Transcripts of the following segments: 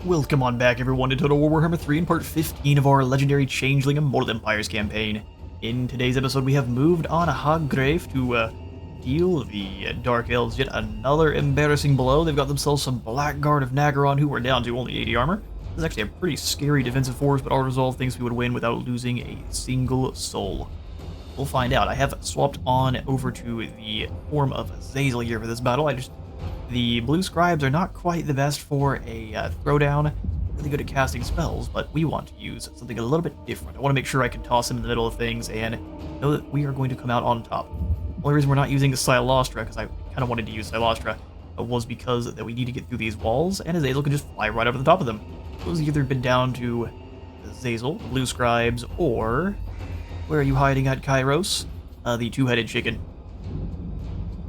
Welcome on back everyone to Total War Warhammer 3 in part 15 of our legendary Changeling Immortal Empires campaign. In today's episode we have moved on Haggrave to deal the Dark Elves yet another embarrassing blow. They've got themselves some Blackguard of Nagaron who are down to only 80 armor. This is actually a pretty scary defensive force, but our resolve thinks we would win without losing a single soul. We'll find out. I have swapped on over to the form of Azazel here for this battle. The blue scribes are not quite the best for a throwdown. Really good at casting spells, but we want to use something a little bit different. I want to make sure I can toss him in the middle of things and know that we are going to come out on top. The only reason we're not using Silostra, because I kind of wanted to use Silostra, was because that we need to get through these walls, and Azazel can just fly right over the top of them. So it's either been down to Azazel, the blue scribes, or where are you hiding at, Kairos? The two-headed chicken.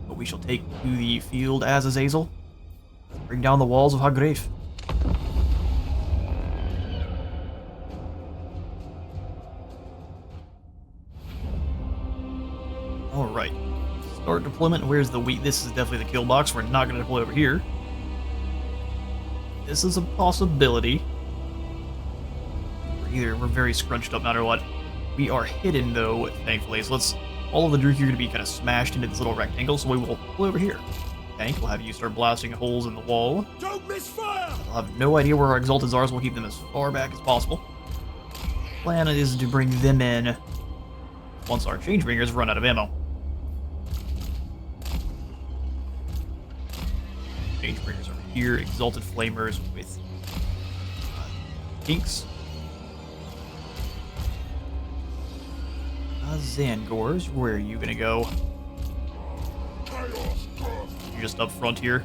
We shall take to the field as Azazel. Bring down the walls of Haggrave. Alright. Start deployment. Where's the wheat? This is definitely the kill box. We're not going to deploy over here. This is a possibility. We're very scrunched up no matter what. We are hidden though, thankfully. So all of the Druk are going to be kind of smashed into this little rectangle, so we will pull over here. Tank, we'll have you start blasting holes in the wall. Don't misfire! We'll have no idea where our Exalted are, so we'll keep them as far back as possible. Plan is to bring them in once our Changebringers run out of ammo. Changebringers over here, Exalted Flamers with Kinks. Zangors, where are you gonna go? You're just up front here.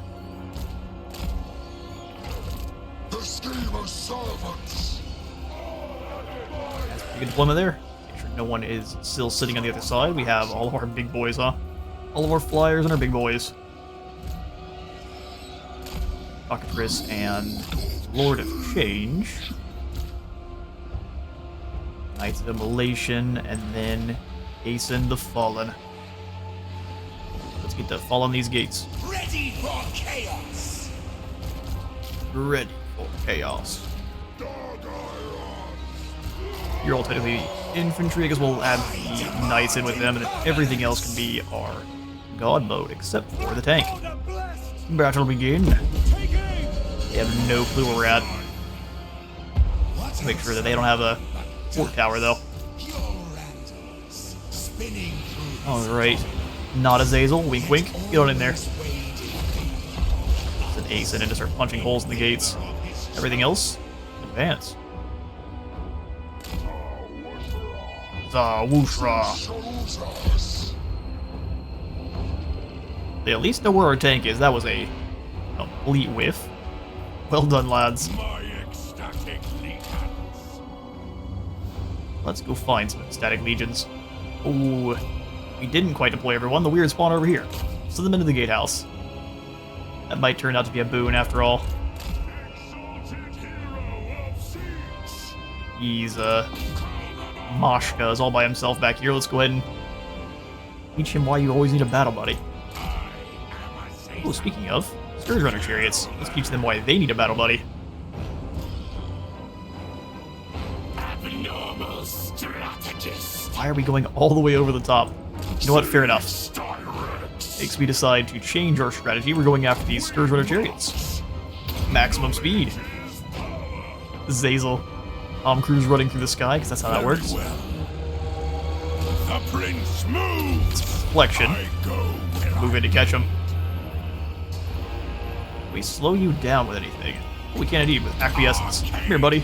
The schemer's servants. That's a pretty good deployment there. Make sure no one is still sitting on the other side. We have all of our big boys, huh? All of our flyers and our big boys. Cockatrice and Lord of Change. Knights of Immolation, and then Hasten the Fallen. Let's get to fall on these gates. Ready for chaos. Ready for chaos. You're all technically infantry, because we'll add the knights in with them, and then everything else can be our god mode, except for the tank. Battle begin. They have no clue where we're at. Make sure that they don't have a fort tower, though. Alright. Not Azazel. Wink, wink. Get on in there. It's an ace and just start punching holes in the gates. Everything else, advance. Zawushra. They at least know where our tank is. That was a complete whiff. Well done, lads. Let's go find some ecstatic legions. Ooh, we didn't quite deploy everyone. The weird spawn over here. Send them into the gatehouse. That might turn out to be a boon after all. He's Mashka is all by himself back here. Let's go ahead and teach him why you always need a battle buddy. Oh, speaking of, Scourge Runner chariots. Let's teach them why they need a battle buddy. Why are we going all the way over the top? You know what? Fair enough. Makes me decide to change our strategy. We're going after these Scourge Runner chariots. Maximum speed. Zazel. Tom Cruise running through the sky, because that's how that works. The prince moves. Deflection. Move in to catch him. We slow you down with anything. We can't eat with acquiescence. Come here, buddy.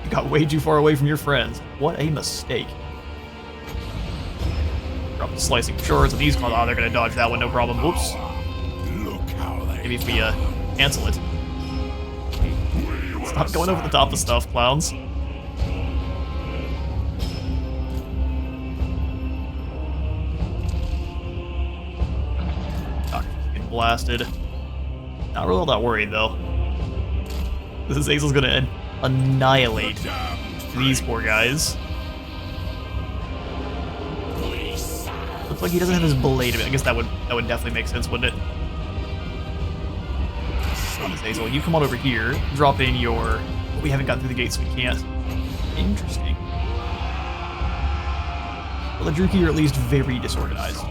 You got way too far away from your friends. What a mistake. Drop the slicing shards of these clouds. Oh, they're gonna dodge that one, no problem. Whoops. Maybe if we cancel it. Stop going over the top of stuff, clowns. Getting blasted. Not really all that worried though. This is Azel's gonna annihilate these poor guys. Looks like he doesn't have his blade. I guess that would definitely make sense, wouldn't it? Hazel, you come on over here, drop in your... We haven't gotten through the gates, so we can't. Interesting. Well, the Druki are at least very disorganized.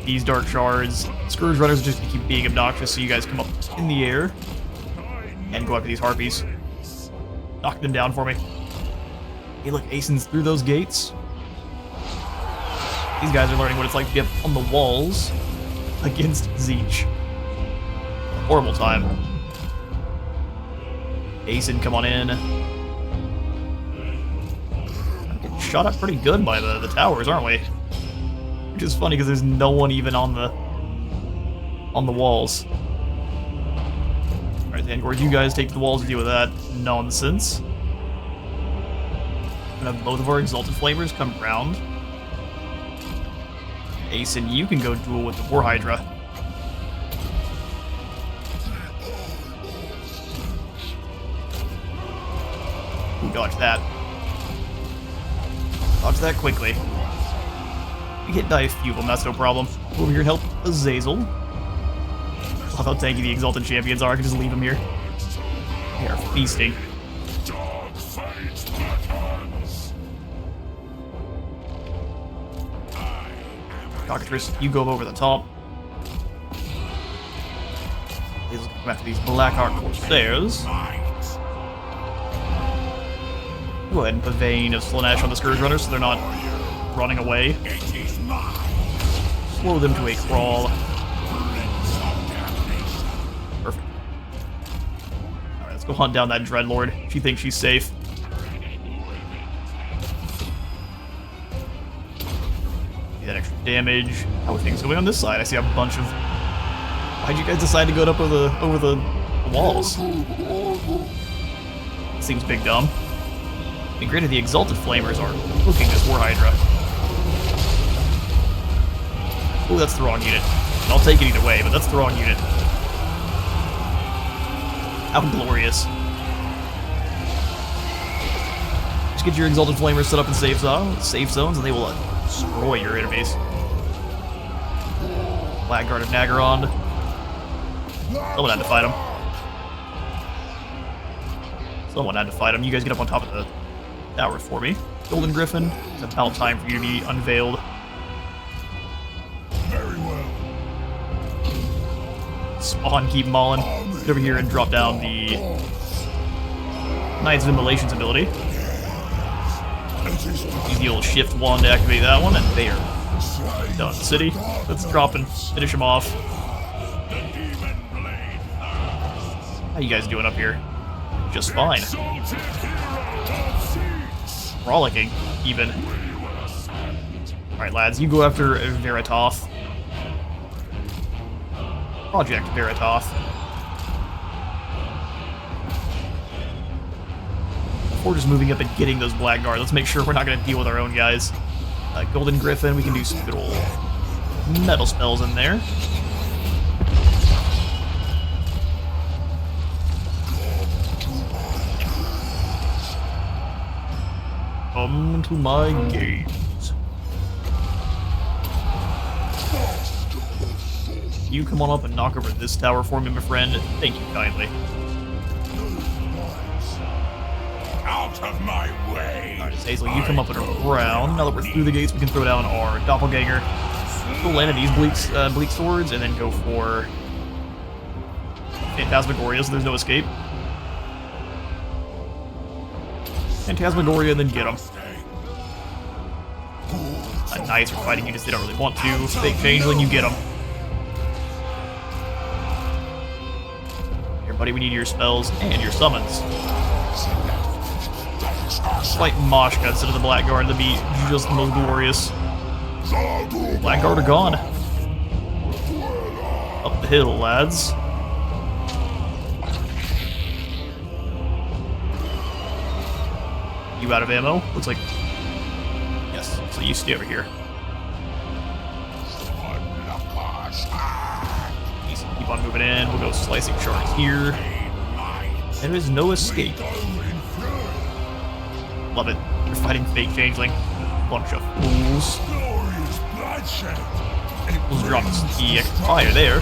These Dark Shards, Scourge Runners just keep being obnoxious, so you guys come up in the air and go after these Harpies. Knock them down for me. Hey, look, Aeson's through those gates. These guys are learning what it's like to be up on the walls against Tzeentch. Horrible time. Aeson, come on in. I'm getting shot up pretty good by the towers, aren't we? Which is funny because there's no one even on the walls. Alright, Angor, you guys take the walls to deal with that nonsense. We're gonna have both of our Exalted Flamers come round. Aeson, you can go duel with the War Hydra. Ooh, dodge that. Dodge that quickly. We can die a few of them, that's no problem. Over here and help Azazel. Love how tanky the Exalted Champions are, I can just leave them here. They are feasting. Cockatrice, you go over the top. Let's come after these Black Ark Corsairs. Go ahead and put Vein of Slaanesh on the Scourge Runners so they're not running away. Slow them to a crawl. Perfect. Alright, let's go hunt down that Dreadlord. She thinks she's safe. Get that extra damage. How are things going on this side? I see a bunch of... Why'd you guys decide to go up over the walls? Seems big dumb. And granted, the Exalted Flamers are hooking this War Hydra. Oh, that's the wrong unit. I'll take it either way, but that's the wrong unit. How glorious. Just get your Exalted Flamers set up in safe zones, and they will destroy your enemies. Blackguard of Nagaron. Someone had to fight him. Someone had to fight him. You guys get up on top of the tower for me. Golden Griffin, it's about time for you to be unveiled. Very well. Spawn, keep mauling. Get over here and drop down the Knight's of Immolation's ability. Use the old shift wand to activate that one, and they are done. City, let's drop and finish him off. How you guys doing up here? Just fine. Frolicking, even. Alright, lads, you go after Veritoth. Project Veritoth. Before just moving up and getting those Blackguard, let's make sure we're not going to deal with our own guys. Golden Griffin, we can do some good old metal spells in there. Come to my gaze. You come on up and knock over this tower for me, my friend. Thank you kindly. Out of my way. Alright, Hazel, you come up and around. Now that we're through the gates, we can throw down our Doppelganger. We'll land at these bleak swords and then go for Phantasmagoria, so there's no escape. Phantasmagoria and then get them. Knights are fighting you just they don't really want to. Fake Changeling, you get them. Here, buddy, we need your spells and your summons. Fight Moshka instead of the Blackguard, that'd be just the most glorious. Blackguard are gone. Up the hill, lads. You out of ammo? Looks like... Yes, so you stay over here. Keep on moving in, we'll go slicing shards here. There is no escape. Love it. You're fighting fake Changeling. Bunch of fools. We'll drop the fire there.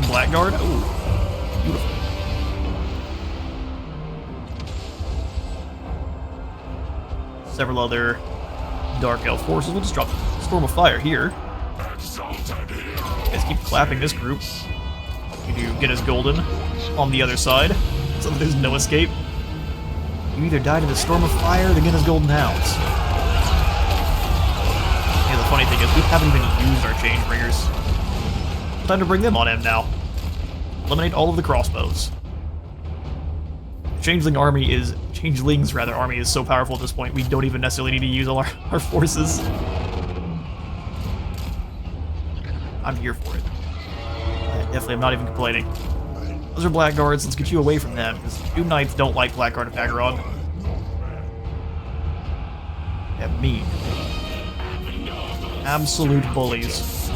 Blackguard. Oh, beautiful. Several other Dark Elf forces. We'll just drop Storm of Fire here. Let's keep clapping this group. We do get his golden on the other side, so there's no escape. You either die to the Storm of Fire or they get his golden hounds. Yeah, the funny thing is we haven't even used our Changebringers. Time to bring them on him now. Eliminate all of the crossbows. Changelings army is so powerful at this point, we don't even necessarily need to use all our forces. I'm here for it. Definitely, I'm not even complaining. Those are Blackguards, let's get you away from them, because Doom Knights don't like Blackguard and Pagaron. They're mean. Absolute bullies.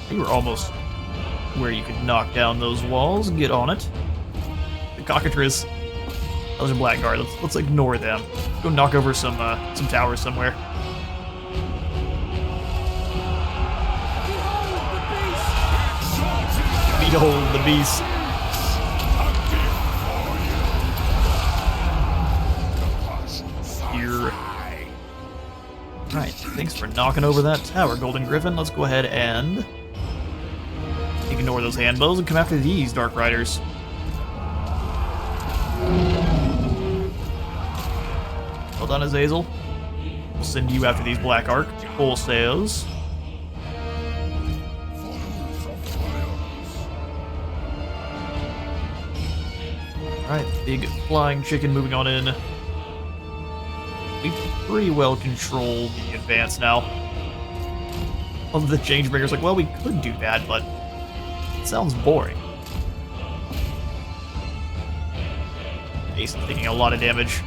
You were almost where you could knock down those walls. Get on it. The Cockatrice. Those are Blackguard. Let's ignore them. Go knock over some towers somewhere. Behold the beast. Here. Right. Thanks for knocking over that tower, Golden Griffin. Let's go ahead and ignore those handbows and come after these Dark Riders. Well done, Azazel. We'll send you after these Black Ark wholesales. Alright, big flying chicken moving on in. We pretty well control the advance now. Although the Changebringer's like, well, we could do that, but it sounds boring. Ace is taking a lot of damage.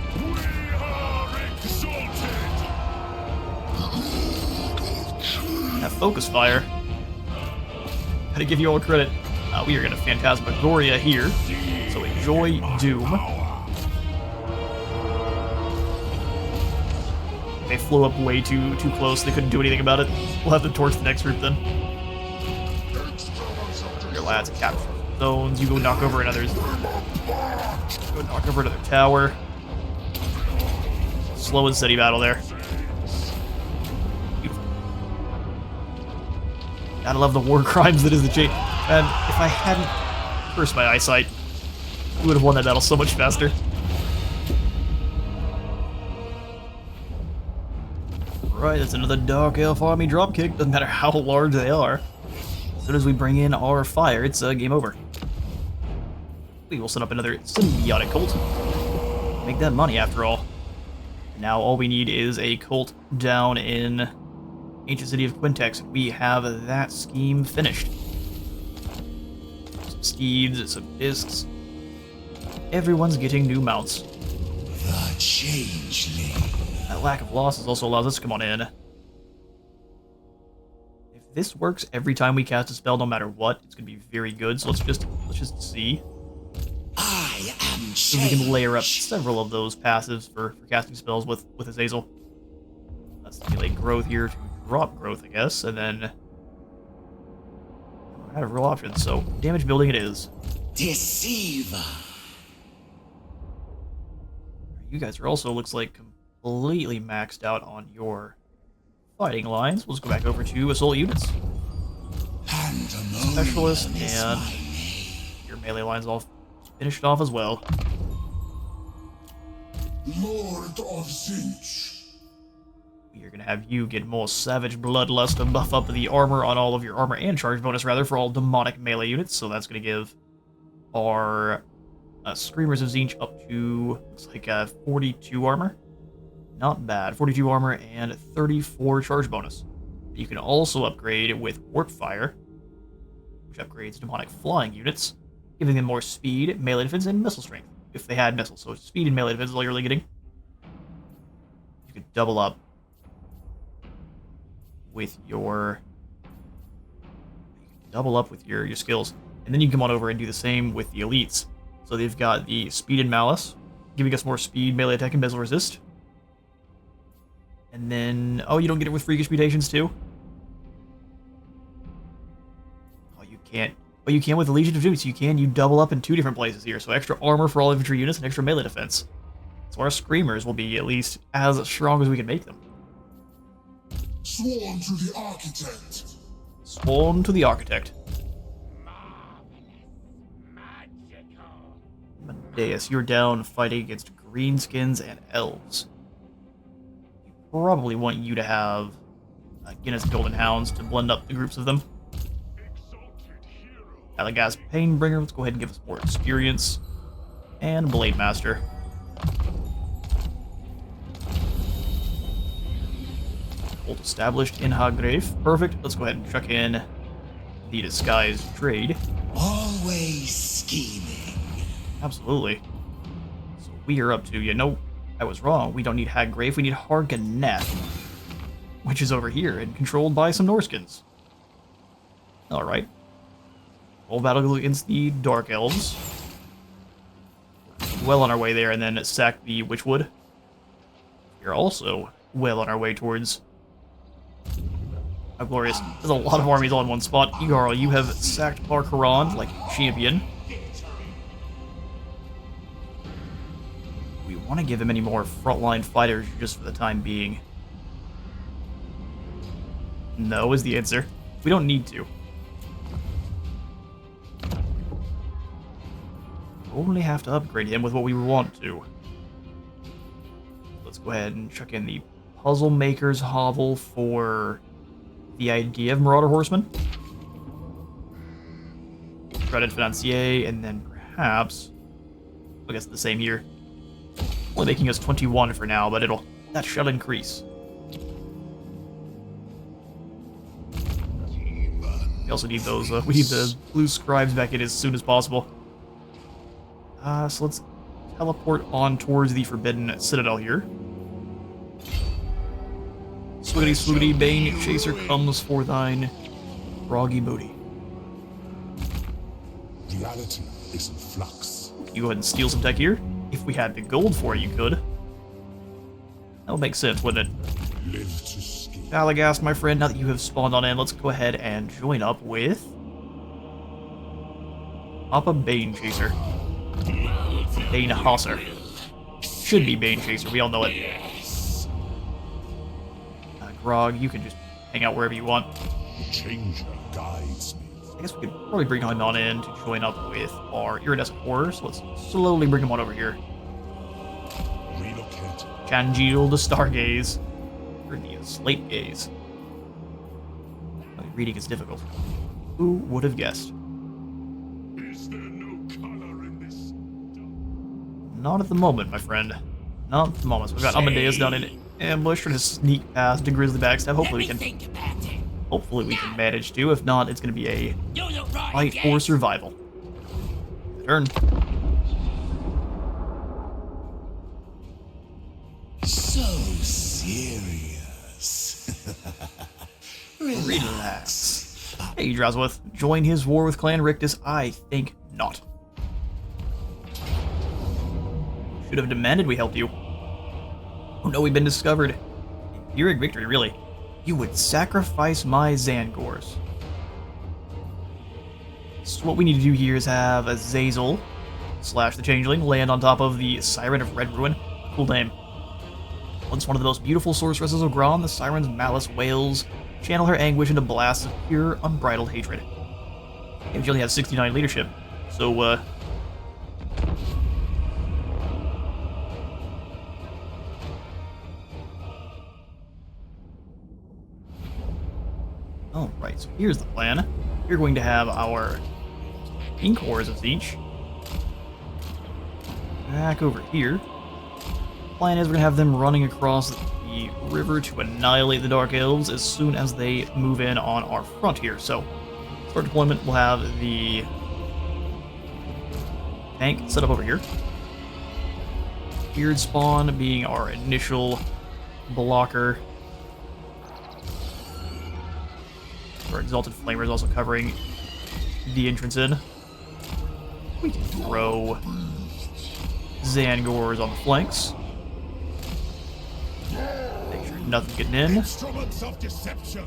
That focus fire. Gotta give you all credit. We are gonna Phantasmagoria here, so enjoy Doom. They flew up way too close. They couldn't do anything about it. We'll have to torch the next group then. Your lads capture zones. You go knock over another. Go knock over another tower. Slow and steady battle there. Beautiful. Gotta love the war crimes that is the chain. And if I hadn't cursed my eyesight, we would have won that battle so much faster. Right, that's another Dark Elf army dropkick. Doesn't matter how large they are. As soon as we bring in our fire, it's game over. We will set up another symbiotic cult. Make that money after all. Now all we need is a cult down in ancient city of Quintex. We have that scheme finished. Some steeds, some discs. Everyone's getting new mounts. The Changeling. That lack of losses also allows us to come on in. If this works every time we cast a spell, no matter what, it's gonna be very good. So let's just see. I am So we can layer up several of those passives for casting spells with Azazel. Let's stimulate growth here to drop growth, I guess, and then we're out of real options. So damage building it is. Deceiver. You guys are also, looks like, completely maxed out on your fighting lines. We'll just go back over to assault units. Specialist and your melee lines all finished off as well. Lord of Tzeentch. You're gonna have you get more Savage Bloodlust to buff up the armor on all of your armor and charge bonus rather for all demonic melee units. So that's gonna give our Screamers of Tzeentch up to, looks like 42 armor. Not bad. 42 armor and 34 charge bonus. You can also upgrade with Warp Fire, which upgrades demonic flying units, giving them more speed, melee defense, and missile strength, if they had missiles. So speed and melee defense is all you're really getting. You could double up with your skills. And then you can come on over and do the same with the elites. So they've got the speed and malice, giving us more speed, melee attack, and missile resist. And then, oh, you don't get it with freakish mutations too? You can't. But you can with the Legion of Doom, so you double up in 2 different places here. So extra armor for all infantry units and extra melee defense. So our Screamers will be at least as strong as we can make them. Sworn to the Architect. Sworn to the Architect. Amadeus, you're down fighting against greenskins and elves. We probably want you to have Guinness Golden Hounds to blend up the groups of them. Alagast Painbringer, let's go ahead and give us more experience. And Blade Master. Hold established in Haggrave. Perfect. Let's go ahead and chuck in the Disguised Trade. Always scheming. Absolutely. So we are up to, you know, I was wrong. We don't need Haggrave, we need Harganet, which is over here and controlled by some Norskins. Alright. Full battle against the Dark Elves. Well on our way there, and then sack the Witchwood. We're also well on our way towards... How glorious. There's a lot of armies all in one spot. Egarl, you have sacked Barkaran like a champion. We want to give him any more frontline fighters just for the time being. No is the answer. We don't need to. Only have to upgrade him with what we want to. Let's go ahead and chuck in the Puzzle Maker's Hovel for the idea of Marauder Horseman. Credit Financier, and then perhaps, I guess the same here. Only making us 21 for now, but that shall increase. We also need those, we need the blue scribes back in as soon as possible. So let's teleport on towards the Forbidden Citadel here. Swiggity swoogity, Bane Chaser comes for thine groggy booty. Reality is in flux. You go ahead and steal some tech here. If we had the gold for it, you could. That would make sense, wouldn't it? Live to scheme. Alagast, my friend, now that you have spawned on in, let's go ahead and join up with Papa Bane Chaser. Bane Hosser. Should be Bane Chaser, we all know it. Grog, you can just hang out wherever you want. The Changer guides me. I guess we could probably bring him on in to join up with our Iridescent Horror, so let's slowly bring him on over here. Relocate. Chanjil the Stargaze. Or the Slate Gaze. Reading is difficult. Who would have guessed? Is there no color in this? Not at the moment, my friend. Not at the moment. So we've got Amadeus down in ambush, trying to sneak past the Grizzly Backstab. Hopefully we can manage to. If not, it's going to be a fight for survival. Turn. So serious. Relax. Hey, Drowsworth. Join his war with Clan Rictus? I think not. Should have demanded we help you. Oh no, we've been discovered. Pyrrhic victory, really. You would sacrifice my Zangors. So what we need to do here is have Azazel / the Changeling land on top of the Siren of Red Ruin. Cool name. Once one of the most beautiful sorceresses of Grom, the Siren's malice wails, channel her anguish into blasts of pure, unbridled hatred. And she only has 69 leadership, so Alright, so here's the plan. We're going to have our Ink Horrors of Tzeentch back over here. Plan is we're going to have them running across the river to annihilate the Dark Elves as soon as they move in on our front here. So, start deployment, we'll have the tank set up over here. Beard Spawn being our initial blocker. Our Exalted Flamer is also covering the entrance in. We can throw Zangors on the flanks. Make sure nothing's getting in. Instruments of deception.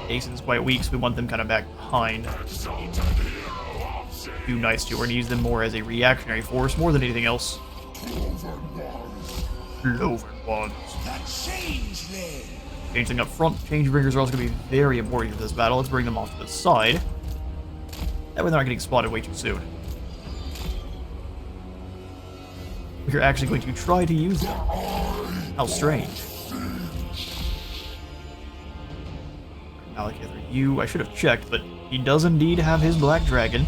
Jason's quite weak, so we want them kind of back behind. Do nice to her and use them more as a reactionary force more than anything else. Cloven ones. Changeling up front. Changebringers are also going to be very important for this battle. Let's bring them off to the side. That way they're not getting spotted way too soon. We're actually going to try to use them. How strange. Malekith, are you? I should have checked, but he does indeed have his Black Dragon.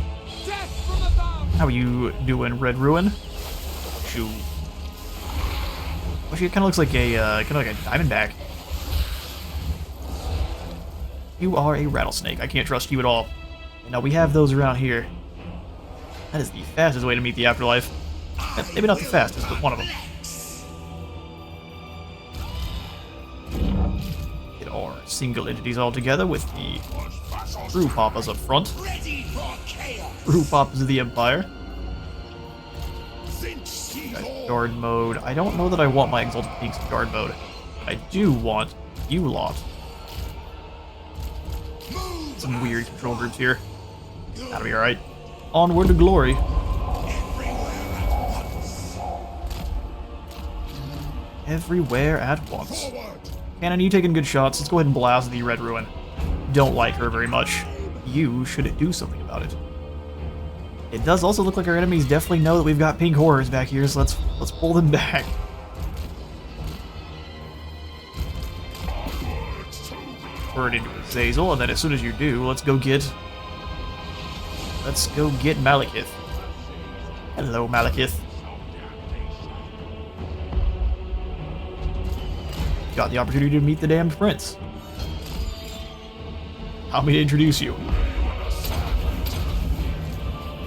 How are you doing, Red Ruin? Shoo. Actually, it kind of looks like a Diamondback. You are a rattlesnake. I can't trust you at all. And now we have those around here. That is the fastest way to meet the afterlife. Maybe not the fastest, but one of them. Get our single entities all together with the True Papas up front. True Papas of the Empire. Guard mode. I don't know that I want my Exalted Peaks in guard mode. I do want you lot. Some weird control groups here. That'll be alright. Onward to glory. Everywhere at once. Cannon, you taking good shots. Let's go ahead and blast the Red Ruin. Don't like her very much. You should do something about it. It does also look like our enemies definitely know that we've got pink horrors back here, so let's pull them back. Burn into Azazel, and then as soon as you do, let's go get Malekith. Hello, Malekith. Got the opportunity to meet the damned prince. Allow me to introduce you.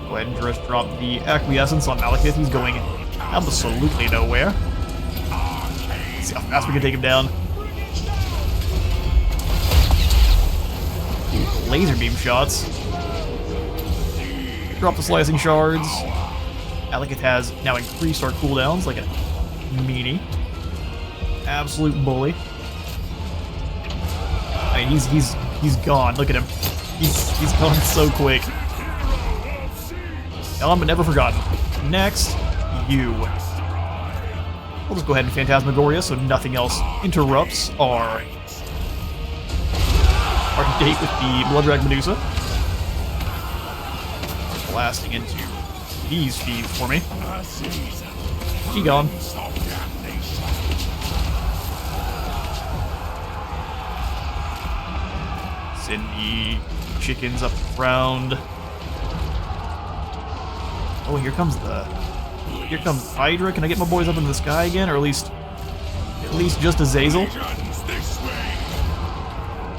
Go ahead and just drop the acquiescence on Malekith. He's going absolutely nowhere. Let's see how fast we can take him down. Laser beam shots. Drop the slicing shards. Malekith has now increased our cooldowns like a meanie. Absolute bully. I mean, he's gone. Look at him. He's gone so quick. But never forgotten. Next, you. We'll just go ahead and Phantasmagoria so nothing else interrupts our date with the Blooddrag Medusa. Blasting into these feeds for me. She gone. Send the chickens up around. Oh, here comes Hydra. Can I get my boys up into the sky again, or at least just Azazel?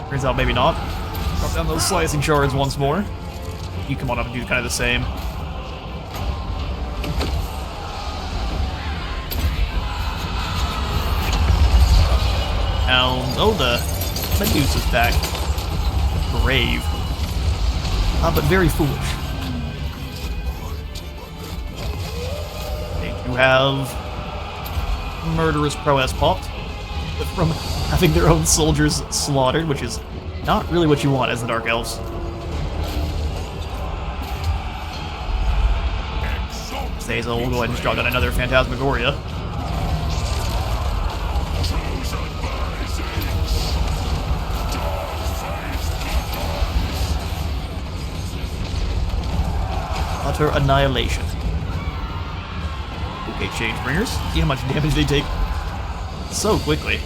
Turns out maybe not. Drop down those slicing shards once more. You come on up and do kind of the same. Hounds. Oh, the Medusa's back. Brave. But very foolish. They do have murderous prowess popped from having their own soldiers slaughtered, which is not really what you want as the Dark Elves. Zazel will go ahead and drop down another Phantasmagoria. Utter annihilation. Okay, Changebringers. See how much damage they take so quickly.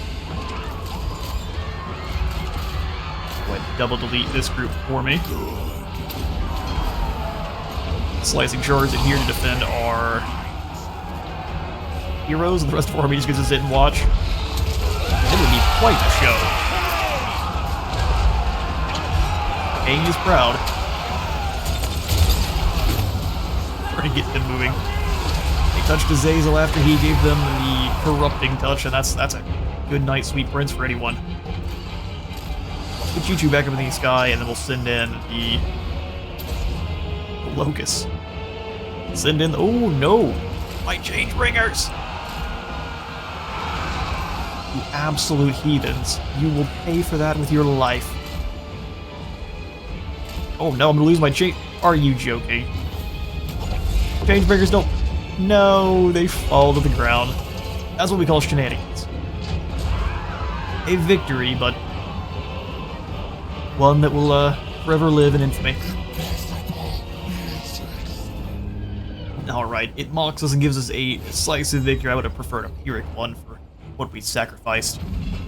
Go ahead and double delete this group for me. Slicing shards in here to defend our heroes, and the rest of our army just gets to sit and watch. It would be quite a show. King is proud. Trying to get them moving. They touched Azazel after he gave them the corrupting touch, and that's a good night, sweet prince for anyone. Put you two back up in the sky, and then we'll send in the Locust. Send in. Oh no! My Changebringers! You absolute heathens. You will pay for that with your life. Oh no, I'm gonna lose my chain. Are you joking? Changebreakers don't. No, they fall to the ground. That's what we call shenanigans. A victory, but one that will forever live in infamy. Alright, it mocks us and gives us a decisive victory. I would have preferred a Pyrrhic one for what we sacrificed.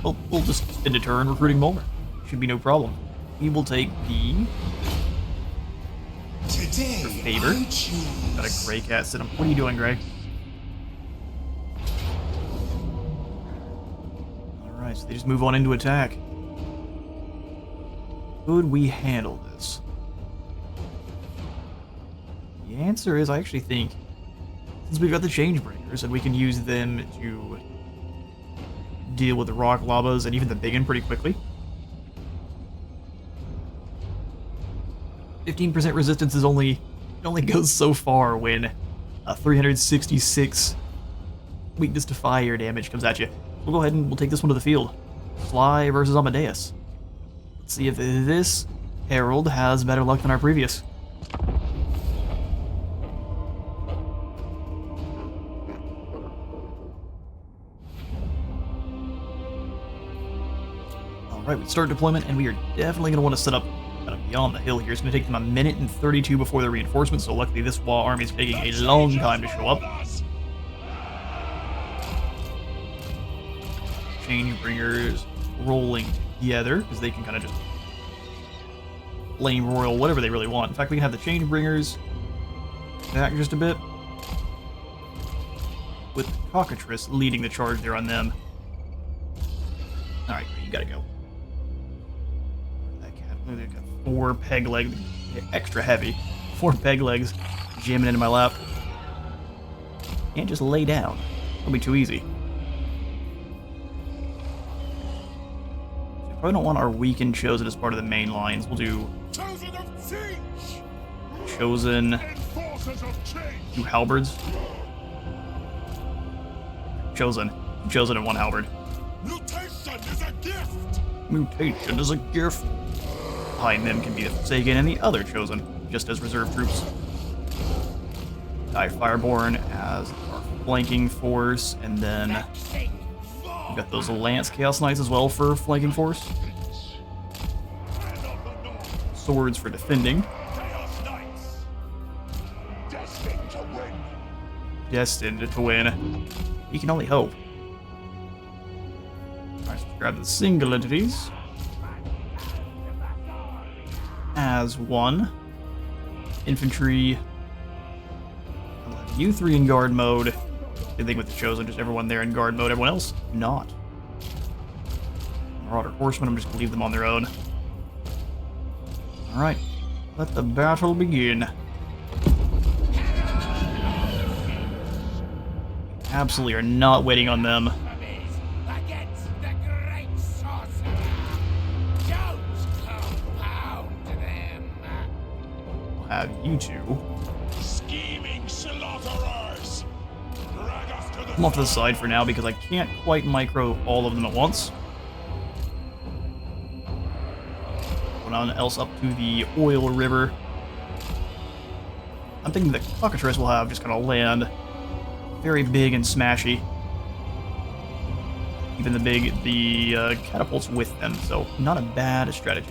Well, we'll just spend a turn recruiting more. Should be no problem. We will take the favor. Got a Grey Cat sit him. What are you doing, Grey? Alright, so they just move on into attack. Could we handle this? The answer is, I actually think, since we've got the Changebringers and we can use them to deal with the rock lavas and even the big one pretty quickly. 15% resistance is only goes so far when 366 weakness to fire damage comes at you. We'll go ahead and we'll take this one to the field. Fly versus Amadeus. Let's see if this Herald has better luck than our previous. Alright, we start deployment, and we are definitely going to want to set up kind of beyond the hill here. It's going to take them 1 minute and 32 before the reinforcements, so luckily this Wa army is taking a long time to show up. Changebringers rolling together, because they can kind of just flame royal whatever they really want. In fact, we can have the Changebringers back just a bit, with the Cockatrice leading the charge there on them. Alright, you gotta go. They've got 4 peg legs, extra heavy. 4 peg legs jamming into my lap. Can't just lay down. It'll be too easy. We probably don't want our weakened Chosen as part of the main lines. We'll do Chosen of Tzeentch! Chosen, Enforcers of change! 2 halberds. Chosen and 1 halberd. Mutation is a gift! Mutation is a gift. Behind them can be the Forsaken and the other Chosen, just as reserve troops. Die Fireborn as our flanking force, and then we've got those Lance Chaos Knights as well for flanking force. Swords for defending. Chaos Knights! Destined to win! Destined to win. We can only hope. Alright, so grab the single entities. As 1. Infantry. I'll have you 3 in guard mode. Same thing with the Chosen, just everyone there in guard mode. Everyone else, not. Marauder Horsemen, I'm just gonna leave them on their own. Alright, let the battle begin. Absolutely are not waiting on them. Against the great sorcerer. Don't compound them. We'll have you 2 Scheming slaughterers! Drag us to the come off to the side for now because I can't quite micro all of them at once. Going on else up to the Oil River. I'm thinking the Cockatrice will have just kind of land very big and smashy. Even the catapults with them, so not a bad strategy.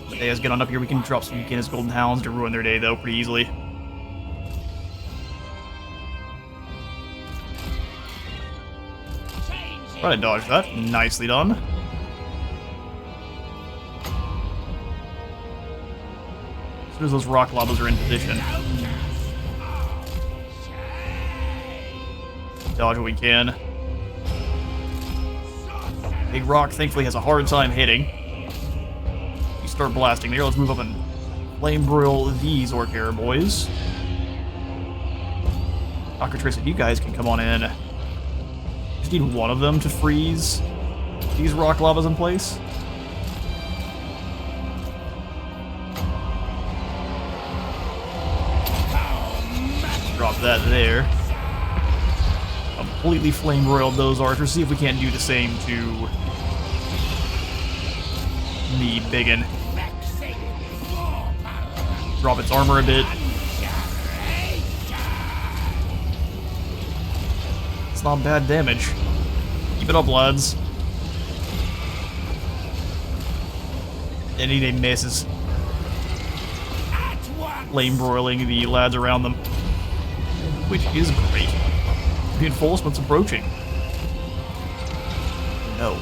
But as get on up here, we can drop some Guinness Golden Hounds to ruin their day, though, pretty easily. Try to dodge that. Nicely done. As soon as those rock lavas are in position, dodge what we can. Big rock thankfully has a hard time hitting. You start blasting there. Let's move up and flame broil these Orc Arrow boys. Cockatrice, if you guys can come on in. Just need one of them to freeze these rock lavas in place. Drop that there. Completely flame broiled those archers. See if we can't do the same to the biggin. drop its armor a bit. It's not bad damage. Keep it up, lads. Any misses. Lame broiling the lads around them. Which is great. Reinforcements approaching. No.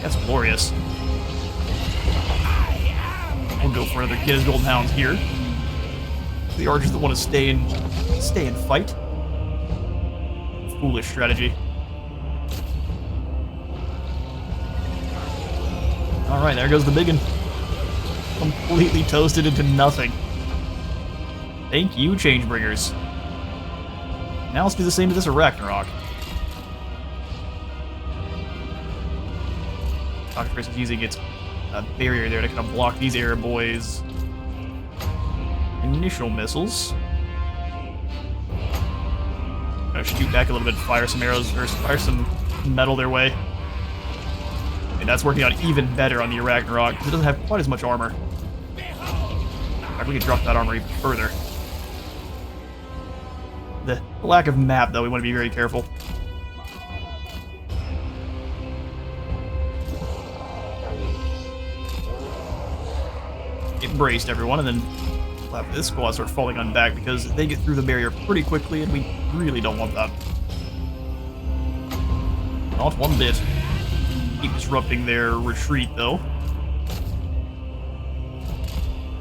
That's glorious. We'll go for another get his golden hounds here. The archers that want to stay and fight. Foolish strategy. Alright, there goes the biggin. Completely toasted into nothing. Thank you, Changebringers. Now let's do the same to this Ragnarok. Octopus is using its barrier there to kind of block these air boys' initial missiles. Gonna shoot back a little bit, fire some arrows, or fire some metal their way. And that's working out even better on the Ragnarok, because it doesn't have quite as much armor. In fact, we can drop that armor even further. The lack of map, though, we want to be very careful. Get braced, everyone, and then we'll have this squad start falling on back because they get through the barrier pretty quickly, and we really don't want that. Not one bit. Keep disrupting their retreat, though.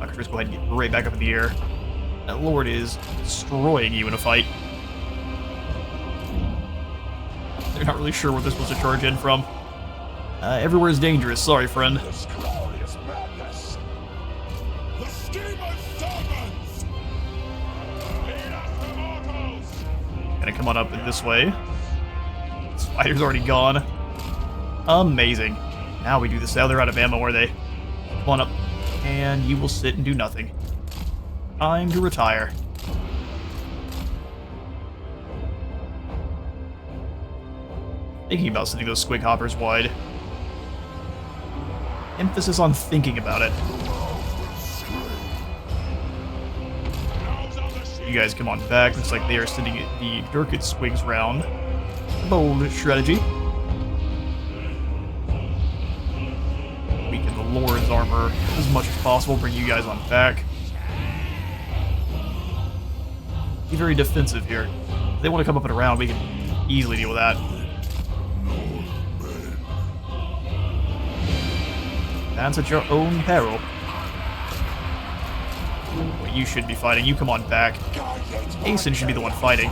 I could just go ahead and get right back up in the air. That Lord is destroying you in a fight. They're not really sure what they're supposed to charge in from. Everywhere is dangerous. Sorry, friend. This glorious madness. The schemers' servants. Lead us to mortals. Gonna come on up this way. Spider's already gone. Amazing. Now we do this. Now they're out of ammo, are they? Come on up. And you will sit and do nothing. Time to retire. Thinking about sending those squig hoppers wide. Emphasis on thinking about it. You guys come on back. Looks like they are sending the Durkit squigs round. Bold strategy. Weaken the Lord's armor as much as possible. Bring you guys on back. Be very defensive here. If they want to come up and around, we can easily deal with that. That's at your own peril. Well, you should be fighting. You come on back. Aeson should be the one fighting.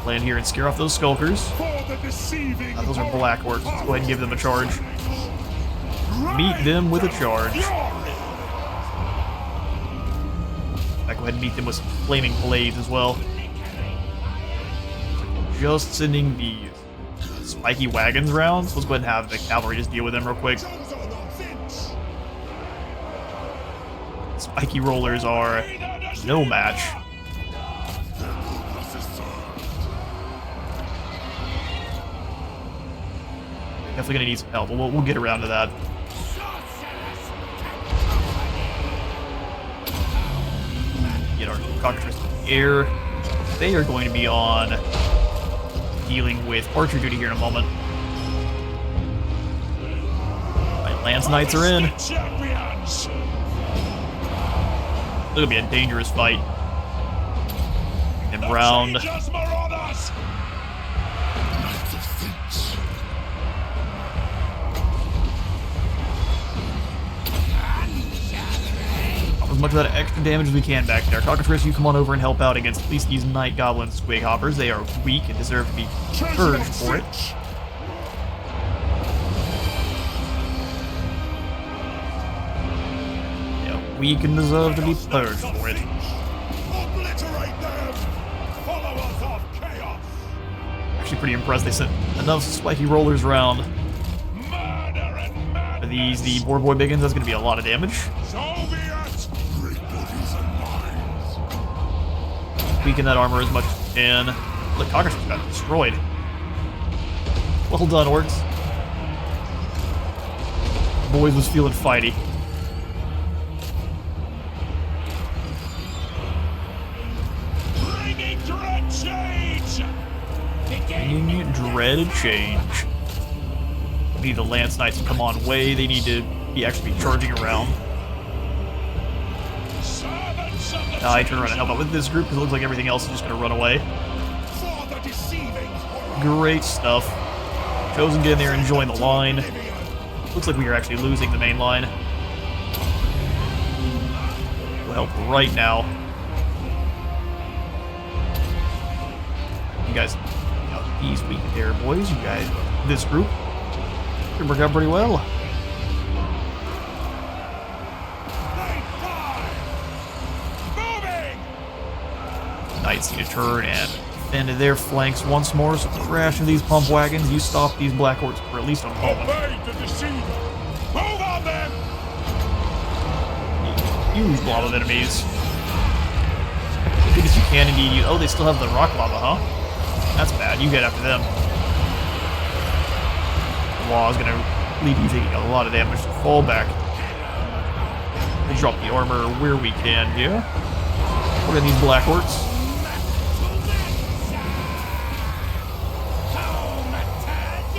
Land here and scare off those skulkers. Those are black orcs. Let's go ahead and give them a charge. Meet them with a charge. I go ahead and meet them with some flaming blades as well. Just sending the spiky wagons round, so let's go ahead and have the cavalry just deal with them real quick. Spiky rollers are no match. Definitely gonna need some help, but we'll get around to that. Get our cockatrice in the air. They are going to be on dealing with archer duty here in a moment. My Lance Knights are in. It's gonna be a dangerous fight. And round. As much of that extra damage as we can back there. Cockatrice, you come on over and help out against at least these Night Goblin Squig Hoppers. They are weak and deserve to be purged for it. Yeah, weak and deserve to be purged for it. Obliterate them. Followers of chaos. Actually pretty impressed they sent enough spiky rollers around. Murder and madness. For these, the Boar Boy Biggins, that's going to be a lot of damage. Weaken that armor as much as we can. Look, Cockatrice got destroyed. Well done, orcs. Boys was feeling fighty. Bringing dreaded change. We need the Lance Knights to come on way. They need to actually be charging around. I turn around and help out with this group because it looks like everything else is just going to run away. Great stuff. Chosen get in there and join the line. Looks like we are actually losing the main line. Will help right now. You guys, these weak there, boys. You guys, this group should work out pretty well. Knights need to turn and defend their flanks once more, so crash into these pump wagons. You stop these Black Hordes for at least a moment. Move on them! Huge blob of enemies. As good as you can indeed. Oh, they still have the rock lava, huh? That's bad. You get after them. The law is going to leave you taking a lot of damage, so fall back. We drop the armor where we can here. What are these Black Hordes?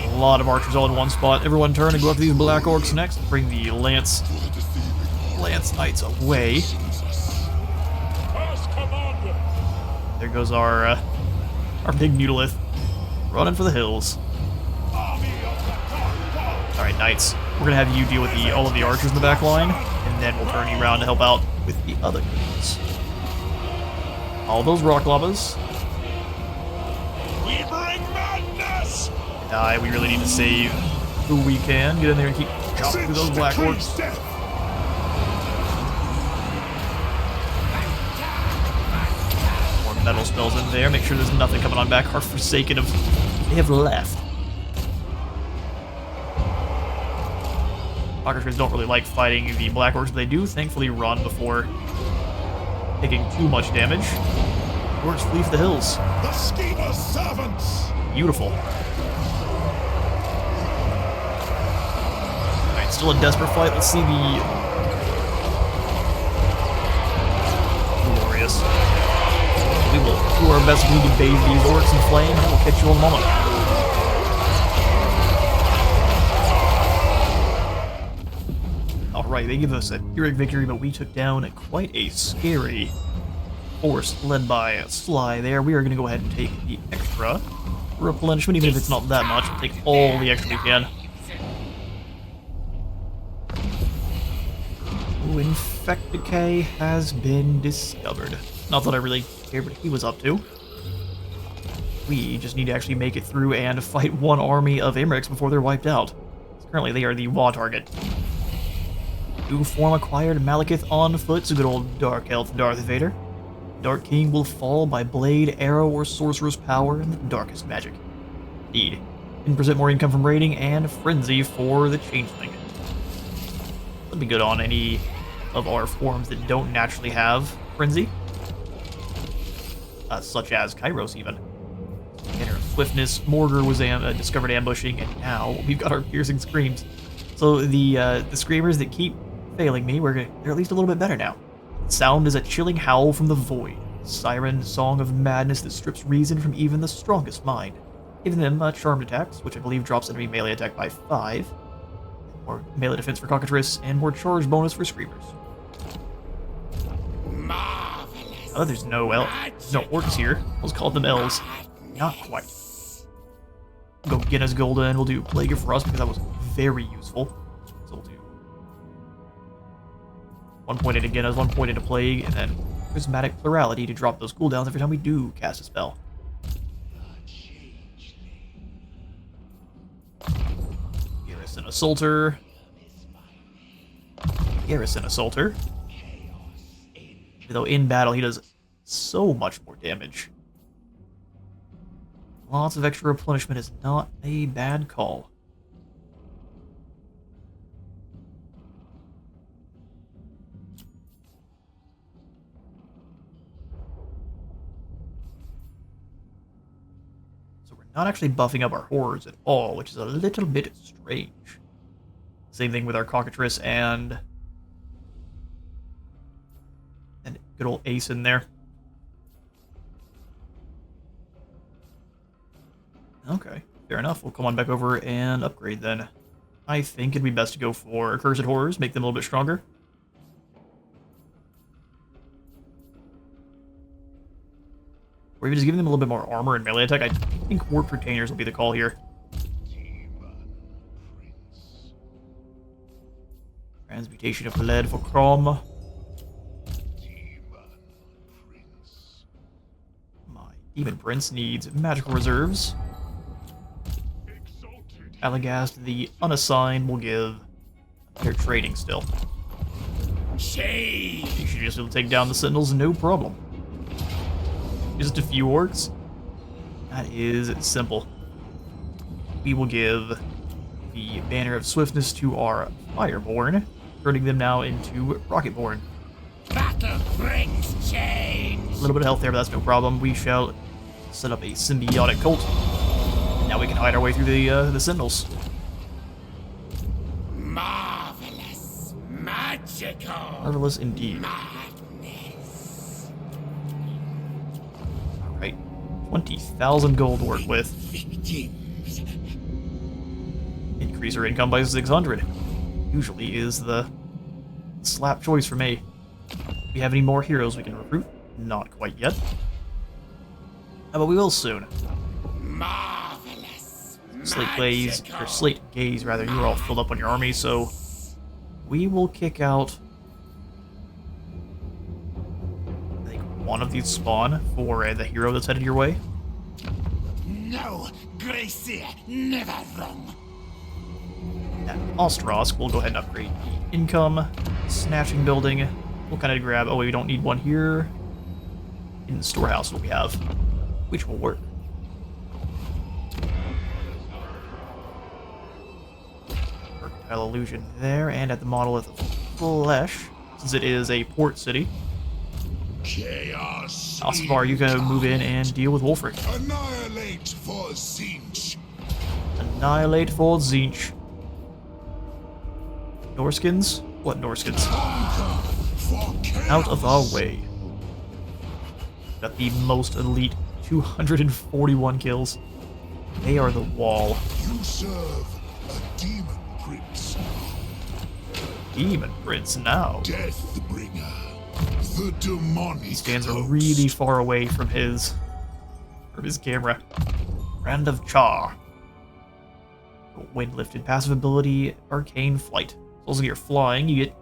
A lot of archers all in one spot. Everyone turn and go after these Black Orcs next. Bring the Lance Knights away. There goes our big Mutolith. Running for the hills. Alright, Knights. We're gonna have you deal with all of the archers in the back line, and then we'll turn you around to help out with the other groups. All those rock lavas. We really need to save who we can. Get in there and keep chopping through those Black Orcs. More metal spells in there. Make sure there's nothing coming on back. Our Forsaken they have left. Orcs don't really like fighting the Black Orcs, but they do thankfully run before taking too much damage. Orcs flee for the hills. The schemer's servants! Beautiful. Still a desperate fight. Let's see the... Glorious. We will do our best if we can bathe these orcs in flame, and we'll catch you in a moment. Alright, they give us a Pyrrhic victory, but we took down quite a scary force led by Sly there. We are going to go ahead and take the extra replenishment, even if it's not that much. We'll take all the extra we can. Infect Decay has been discovered. Not that I really cared what he was up to. We just need to actually make it through and fight one army of Imrics before they're wiped out. Currently, they are the WA target. New form acquired, Malekith on foot, so good old Dark Elf Darth Vader. Dark King will fall by blade, arrow, or sorcerer's power in the darkest magic. Indeed. 10% more income from raiding, and Frenzy for the Changeling. That'd be good on any of our forms that don't naturally have Frenzy. Such as Kairos, even. And our Swiftness, Morgar was discovered ambushing, and now we've got our Piercing Screams. So the Screamers that keep failing me, they're at least a little bit better now. Sound is a chilling howl from the void. Siren song of madness that strips reason from even the strongest mind. Giving them charmed attacks, which I believe drops enemy melee attack by 5. More melee defense for Cockatrice, and more charge bonus for Screamers. Oh, there's no orcs here. Let's call them elves. Not quite. Go get us Golden. We'll do Plague of Frost because that was very useful. So we'll do 1 point into Gennas, 1 point into Plague, and then Prismatic Plurality to drop those cooldowns every time we do cast a spell. Garrison Assaulter. Garrison Assaulter. Though in battle he does so much more damage. Lots of extra replenishment is not a bad call. So we're not actually buffing up our horrors at all, which is a little bit strange. Same thing with our Cockatrice and good old Ace in there. Okay, fair enough. We'll come on back over and upgrade then. I think it'd be best to go for Accursed Horrors, make them a little bit stronger. Or even just giving them a little bit more armor and melee attack. I think Warp Retainers will be the call here. Transmutation of lead for Chrome. My Demon Prince needs magical reserves. Alagast, the unassigned, will give their trading still. Shame. You should just be able to take down the Sentinels, no problem. Just a few orcs. That is simple. We will give the Banner of Swiftness to our Fireborn, turning them now into Rocketborn. Battle brings change. A little bit of health there, but that's no problem. We shall set up a symbiotic cult. And now we can hide our way through the Sentinels. Marvelous. Magical. Marvelous indeed. Madness. Alright. 20,000 gold to work with. Victims. Increase our income by 600. Usually is the slap choice for me. Do we have any more heroes we can recruit? Not quite yet. But we will soon. Marvelous. Slate Gaze rather, you're all filled up on your army, so we will kick out I think one of these spawn for the hero that's headed your way. No, Gracie, never wrong. At Ostrosk, we'll go ahead and upgrade the income, snatching building. We'll kind of grab, oh, we don't need one here. In the storehouse, what we have, which will work. Mercantile Illusion there, and at the Monolith of Flesh, since it is a port city. Chaos. Osvar, you can move in and deal with Wolfric. Annihilate for Tzeentch. Annihilate for Tzeentch. Norskins? What Norskins? For chaos. Out of our way. Got the most elite 241 kills. They are the wall. You serve a demon prince. Demon Prince now. Deathbringer. The demonic. He stands host. really far away from his camera. Brand of Char. Wind lifted passive ability, Arcane Flight. So as you're flying, you get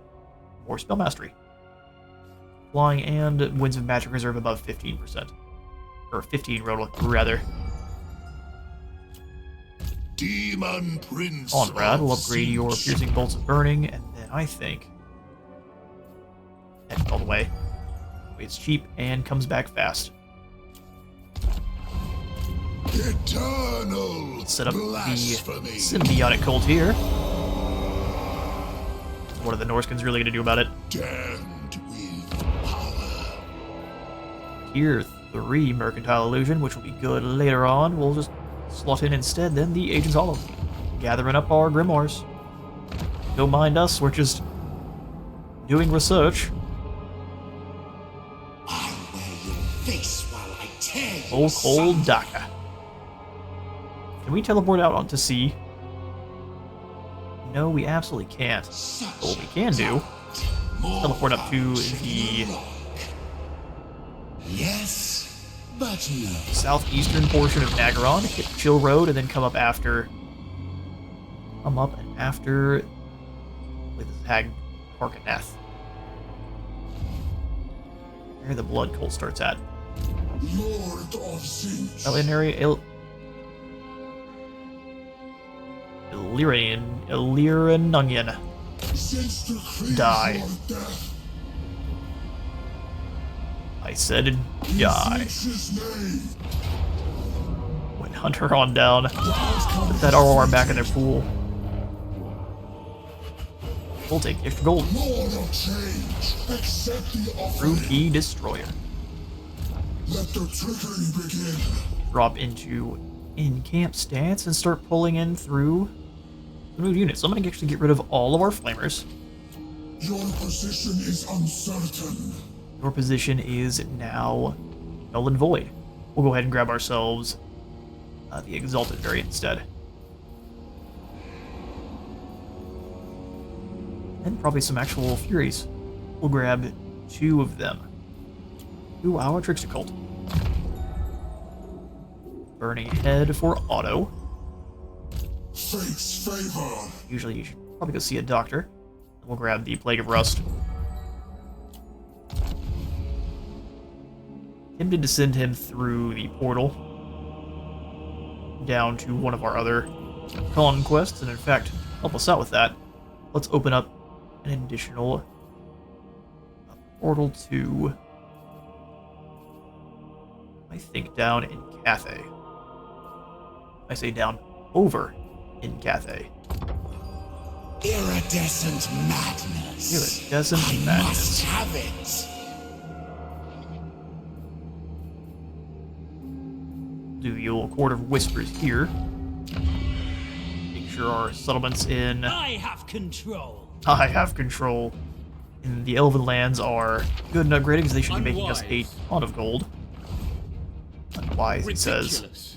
more spell mastery. Flying and Winds of Magic Reserve above 15%. Or 15 rather. Demon Prince. Onrad will of upgrade your Tzeentch. Piercing Bolts of Burning, and then I think head all the way. It's cheap and comes back fast. Eternal. Set up the blasphemy. symbiotic cult here. What are the Norskins really going to do about it? Damned with power. Tier 3 Mercantile Illusion, which will be good later on. We'll just slot in instead then the Agent's Hollow. Gathering up our grimoires. Don't mind us, we're just doing research. I'll wear your face while I tear you Old Cold asunder. Daka. Can we teleport out onto sea? No, we absolutely can't. But what we can do, teleport up to the Yes, but no. southeastern portion of Nagaron, hit Chill Road, and then come up after. Come up and after. With Hag Harkanath. Where the Blood Cult starts at. Lord of Tzeentch. Elinary Illyrian Since the creed Die. of death, I said die. Tzeentch's name. When Hunter on down. Put that ROR back in their pool. We'll take the extra gold. Lord of Change, accept the Through offering. Key Destroyer. Let the trickery begin. Drop into in-camp stance and start pulling in through the move units. So I'm going to actually get rid of all of our flamers. Your position is uncertain. Your position is now null and void. We'll go ahead and grab ourselves the Exalted variant instead. And probably some actual Furies. We'll grab 2 of them. Ooh, our Trickster Cult. Burning Head for auto. Face favor. Usually you should probably go see a doctor. We'll grab the Plague of Rust. Tempted to send him through the portal down to one of our other conquests, and in fact, help us out with that. Let's open up an additional portal to, I think, down in Cathay. I say down over in Cathay. Iridescent madness. Iridescent I madness. must have it. Do the old Court of Whispers here. Make sure our settlements in I have control. I have control in the Elven lands are good and upgraded because they should be making us a ton of gold. Unwise, it says. Ridiculous.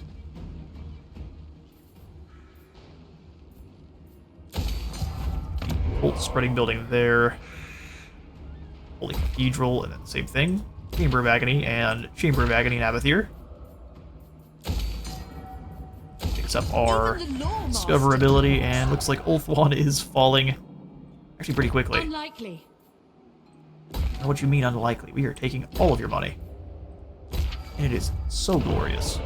Old spreading building there. Holy Cathedral, and then same thing. Chamber of Agony and Chamber of Agony and Abathir. Picks up our discoverability, and looks like Ulthuan is falling actually pretty quickly. Unlikely. Now, what you mean unlikely? We are taking all of your money. And it is so glorious.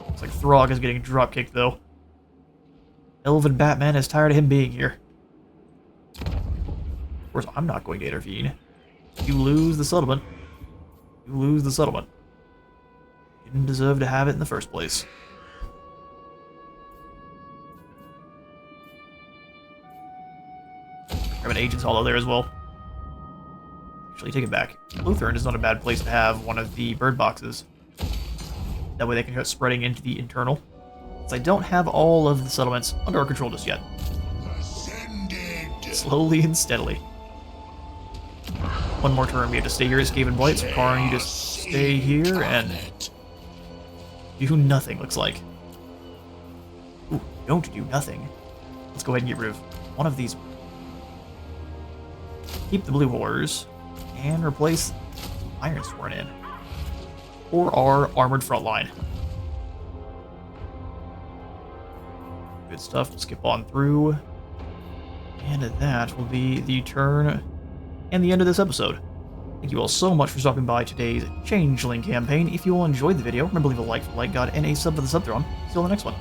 Looks like Throg is getting dropkicked, though. Elven Batman is tired of him being here. Of course, I'm not going to intervene. You lose the settlement. You lose the settlement. You didn't deserve to have it in the first place. Grab an Agent's Hollow there as well. Actually, take it back. Lutheran is not a bad place to have one of the bird boxes. That way they can start spreading into the internal. Since I don't have all of the settlements under our control just yet. Ascended. Slowly and steadily. One more turn, we have to stay here at Skaven Blight, so Karn, you just stay here and do nothing, looks like. Ooh, don't do nothing. Let's go ahead and get rid of one of these. Keep the Blue Horrors and replace Iron Sworn in. Or our Armored Frontline. Good stuff, we'll skip on through. And that will be the turn and the end of this episode. Thank you all so much for stopping by today's Changeling campaign. If you all enjoyed the video, remember to leave a like for Light God and a sub for the Subthron. See you on the next one.